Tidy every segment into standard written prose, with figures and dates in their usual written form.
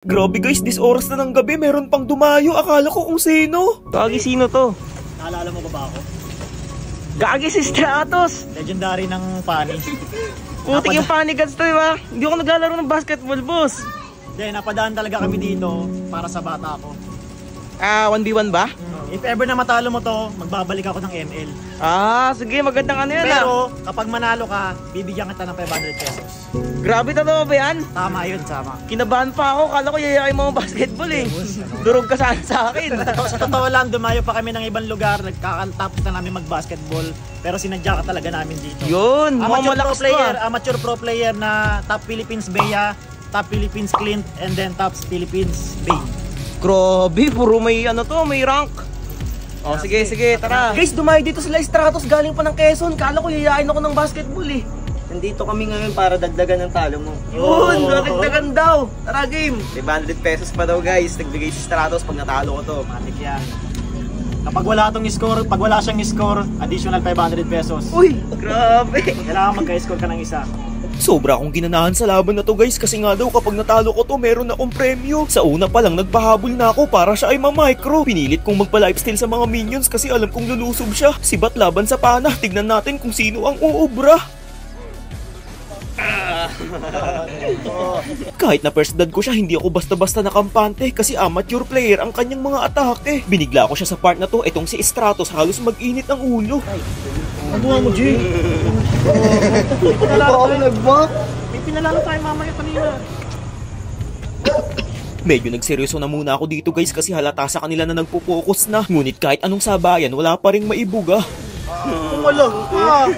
Grabe guys, this oras na ng gabi, meron pang dumayo. Akala ko kung sino. Gagi, sino to? Naalala mo ba ako? Gagi, si Stratos! Legendary ng Pani. Putik yung Pani Gods to, diba? Hindi ako naglalaro ng basketball, boss. Hindi, napadaan talaga kami dito para sa bata ko. 1v1 ba? If ever na matalo mo to, magbabalik ako ng ML. Sige, magandang ano yan. Pero kapag manalo ka, bibigyan kita ng 500 pesos. Grabe, totoo ba yan? Tama yun, tama. Kinabahan pa ako, kala ko yayakin mo ang basketball eh. Durog ka sana sa akin. Sa totoo lang, dumayo pa kami ng ibang lugar, nagkakatapos na namin mag-basketball, pero sinadya ka talaga namin dito. Yun, Amateur pro player na top Philippines Bea, top Philippines Clint, and then top Philippines Bay. Grabe, puro may ano to, may rank. Sige, tara. Guys, dumayo dito sila Stratos, galing pa ng Quezon. Kala ko yayain ako ng basketball eh. Nandito kami ngayon para dagdagan ng talo mo. Yun, dagdagan daw. Tara, game. 500 pesos pa daw guys. Nagbigay si Stratos pag natalo ko to. Matik yan. Kapag wala siyang score, additional 500 pesos. Uy, grabe. Kailangan magka-score ka ng isa. Sobra akong ginanahan sa laban na to guys, kasi nga daw kapag natalo ko to meron akong premyo. Sa una pa lang nagpahabol na ako para siya ay ma-micro. Pinilit kong magpa-lifesteal sa mga minions kasi alam kong lulusob siya. Sibat laban sa pana, tignan natin kung sino ang uubra. Kahit na first blood ko siya, hindi ako basta-basta nakampante kasi amateur player ang kanyang mga atake. Binigla ko siya sa part na to, itong si Stratos halos mag-init ang ulo. Ano mo, G? May pinalalo tayo mamaya kanina. Medyo nagseryoso na muna ako dito guys kasi halata sa kanila na nagpo-focus na. Ngunit kahit anong sabayan, wala pa ring maibuga. Kumalang ka!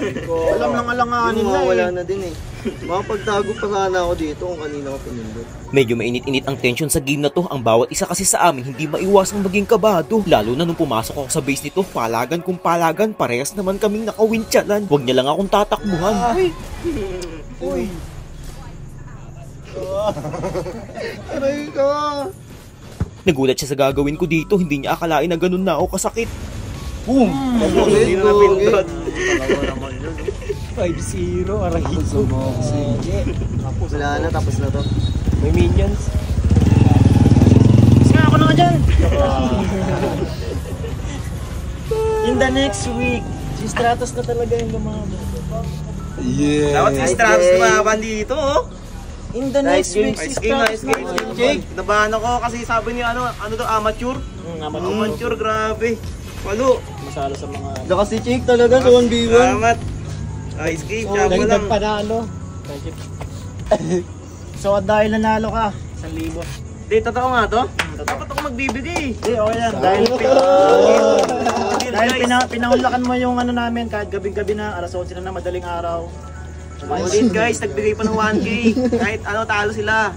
Alam lang alanganin na eh. Wala na din eh. Makapagtago pa sana ako dito kung kanina ko pinindot. Medyo mainit-init ang tension sa game na to. Ang bawat isa kasi sa amin hindi maiwasang maging kabado. Lalo na nung pumasok ako sa base nito, palagan kung palagan, parehas naman kaming nakawintsalan. Huwag niya lang akong tatakbuhan. Uy! Aray ka! Nagulat siya sa gagawin ko dito, hindi niya akalain na ganun na ako kasakit. Boom! Hindi na napindot. 5-0, aray ko. Wala na, tapos na to. May minions. Sige ako na nga dyan! In the next week, si Stratos na talaga yung lumabas. Yeah! Dapat si Stratos lumaban dito, oh. In the next week, si Nice game, Stratos Jake. Nabahan ako kasi sabi niyo ano to, amateur? Amateur, grabe. Walo. Masalo sa mga... Saka si Jake talaga sa 1v1. Salamat. Nice game, tsaka lang. pa na ano. So dahil nanalo ka, 1,000. Hindi, totoo nga to? Dapat ako magbibigay. Hindi, okay yan. Dahil pinaunlakan mo yung ano namin kahit gabing-gabi na, alas 11 na madaling araw. Ulit guys, nagbigay pa ng 1K. Kahit ano, talo sila.